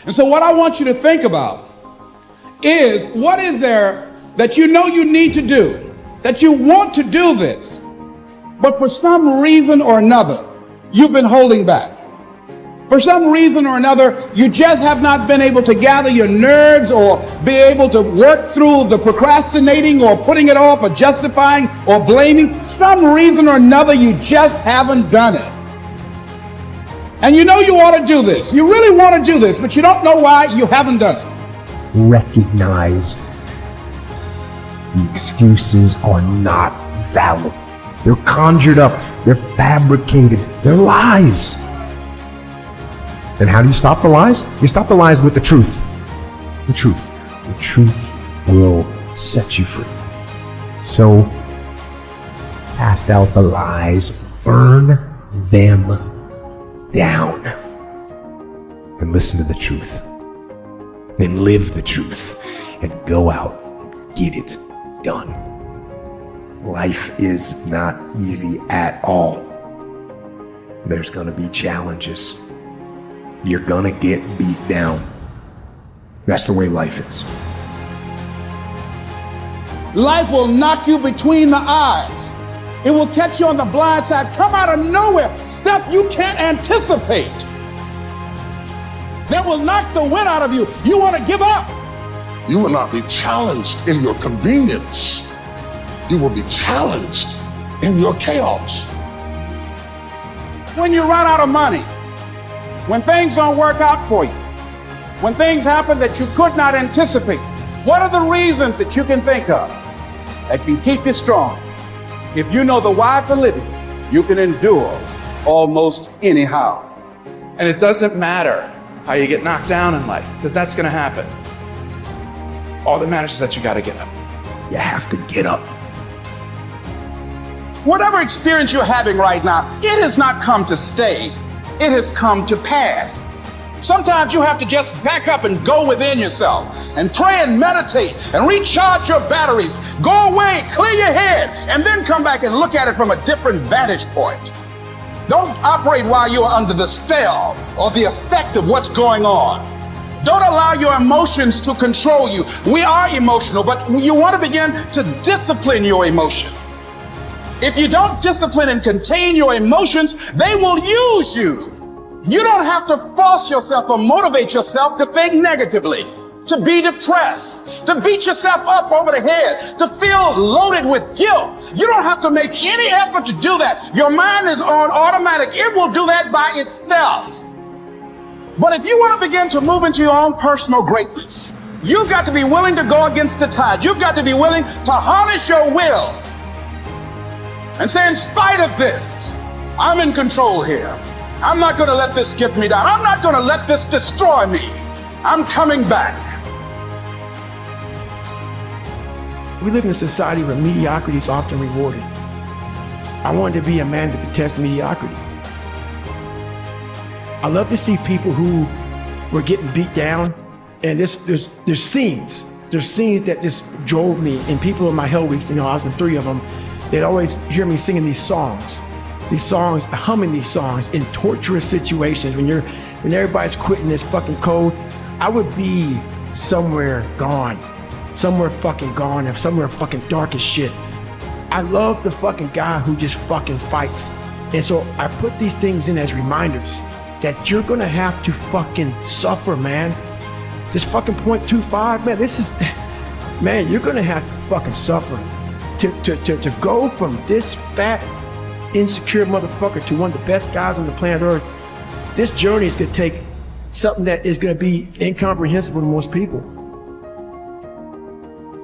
And so what I want you to think about is, what is there that you know you need to do, that you want to do this, but for some reason or another, you've been holding back. For some reason or another, you just have not been able to gather your nerves or be able to work through the procrastinating or putting it off or justifying or blaming. Some reason or another, you just haven't done it. And you know you ought to do this. You really want to do this, but you don't know why you haven't done it. Recognize the excuses are not valid. They're conjured up. They're fabricated. They're lies. And how do you stop the lies? You stop the lies with the truth. The truth. The truth will set you free. So, cast out the lies, burn them down, and listen to the truth. Then live the truth and go out and get it done. Life is not easy at all. There's gonna be challenges. You're gonna get beat down. That's the way life is. Life will knock you between the eyes. It will catch you on the blind side, come out of nowhere, stuff you can't anticipate. That will knock the wind out of you. You want to give up. You will not be challenged in your convenience. You will be challenged in your chaos. When you run out of money, when things don't work out for you, when things happen that you could not anticipate, what are the reasons that you can think of that can keep you strong? If you know the why for living, you can endure almost anyhow. And it doesn't matter how you get knocked down in life, because that's going to happen. All that matters is that you got to get up. You have to get up. Whatever experience you're having right now, it has not come to stay. It has come to pass. Sometimes you have to just back up and go within yourself and pray and meditate and recharge your batteries. Go away, clear your head, and then come back and look at it from a different vantage point. Don't operate while you're under the spell or the effect of what's going on. Don't allow your emotions to control you. We are emotional, but you want to begin to discipline your emotion. If you don't discipline and contain your emotions, they will use you. You don't have to force yourself or motivate yourself to think negatively, to be depressed, to beat yourself up over the head, to feel loaded with guilt. You don't have to make any effort to do that. Your mind is on automatic. It will do that by itself. But if you want to begin to move into your own personal greatness, you've got to be willing to go against the tide. You've got to be willing to harness your will and say, in spite of this, I'm in control here. I'm not going to let this get me down. I'm not going to let this destroy me. I'm coming back. We live in a society where mediocrity is often rewarded. I wanted to be a man to detest mediocrity. I love to see people who were getting beat down, and there's scenes that just drove me. And people in my hell weeks, I was in 3 of them, they'd always hear me singing these songs, humming these songs in torturous situations. When everybody's quitting this fucking code, I would be somewhere gone, somewhere fucking gone, and somewhere fucking dark as shit. I love the fucking guy who just fucking fights. And so I put these things in as reminders that you're gonna have to fucking suffer, man. This fucking 0.25, man, you're gonna have to fucking suffer to go from this fat, insecure motherfucker to one of the best guys on the planet Earth. This journey is gonna take something that is gonna be incomprehensible to most people.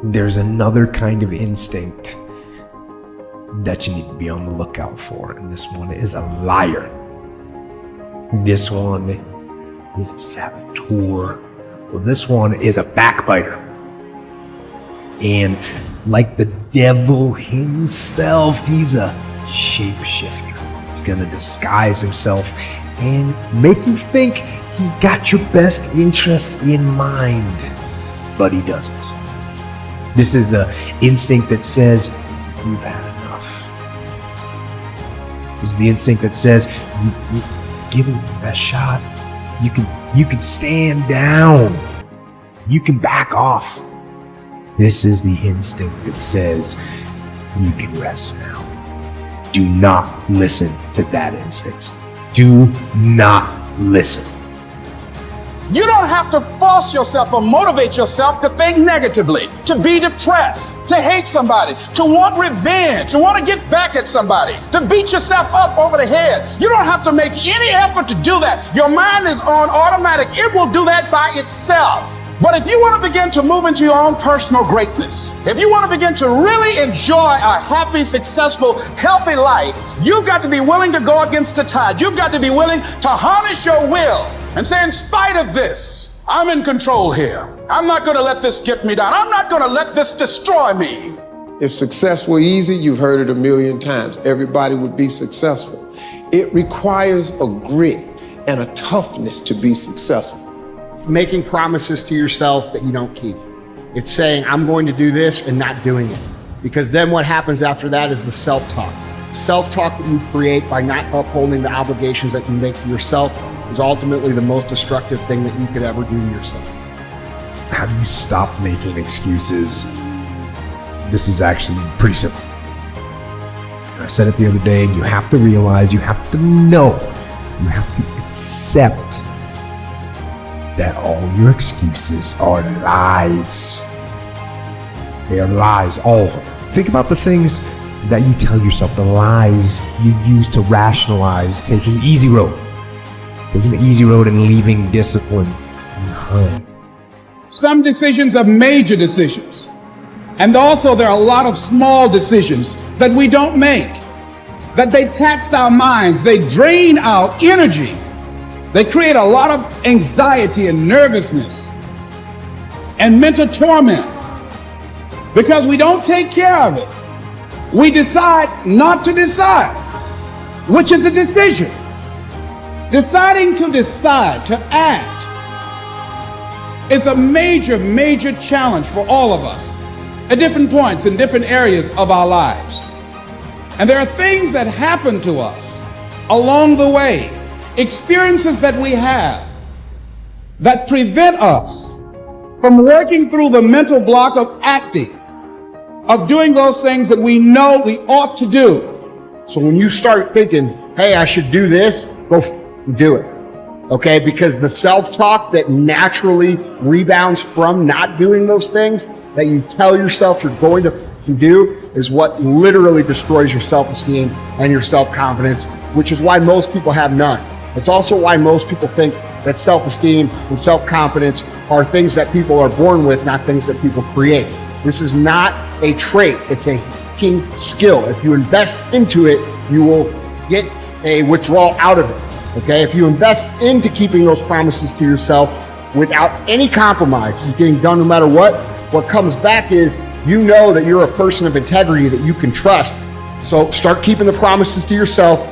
There's another kind of instinct that you need to be on the lookout for, and this one is a liar. This one is a saboteur. Well, this one is a backbiter. And like the devil himself, he's a shapeshifter. He's gonna disguise himself and make you think he's got your best interest in mind, but he doesn't. This is the instinct that says, you've had enough. This is the instinct that says, you've given it your best shot. You can You can stand down. You can back off. This is the instinct that says you can rest now. Do not listen to that instinct. Do not listen. You don't have to force yourself or motivate yourself to think negatively, to be depressed, to hate somebody, to want revenge, to want to get back at somebody, to beat yourself up over the head. You don't have to make any effort to do that. Your mind is on automatic. It will do that by itself. But if you want to begin to move into your own personal greatness, if you want to begin to really enjoy a happy, successful, healthy life, you've got to be willing to go against the tide. You've got to be willing to harness your will and say, in spite of this, I'm in control here. I'm not going to let this get me down. I'm not going to let this destroy me. If success were easy, you've heard it a million times. Everybody would be successful. It requires a grit and a toughness to be successful. Making promises to yourself that you don't keep. It's saying, I'm going to do this and not doing it. Because then what happens after that is the self-talk. Self-talk that you create by not upholding the obligations that you make to yourself is ultimately the most destructive thing that you could ever do to yourself. How do you stop making excuses? This is actually pretty simple. And I said it the other day, and you have to realize, you have to know, you have to accept that all your excuses are lies. They are lies, all of them. Think about the things that you tell yourself, the lies you use to rationalize taking the easy road. Taking the easy road and leaving discipline behind. Some decisions are major decisions. And also there are a lot of small decisions that we don't make, that they tax our minds, they drain our energy. They create a lot of anxiety and nervousness and mental torment because we don't take care of it. We decide not to decide, which is a decision. Deciding to decide, to act, is a major, major challenge for all of us at different points in different areas of our lives. And there are things that happen to us along the way, experiences that we have that prevent us from working through the mental block of acting, of doing those things that we know we ought to do. So when you start thinking, hey, I should do this, go do it. Okay? Because the self-talk that naturally rebounds from not doing those things that you tell yourself you're going to do is what literally destroys your self-esteem and your self-confidence, which is why most people have none. It's also why most people think that self-esteem and self-confidence are things that people are born with, not things that people create. This is not a trait. It's a key skill. If you invest into it, you will get a withdrawal out of it. Okay? If you invest into keeping those promises to yourself without any compromise, this is getting done no matter what comes back is you know that you're a person of integrity that you can trust. So start keeping the promises to yourself.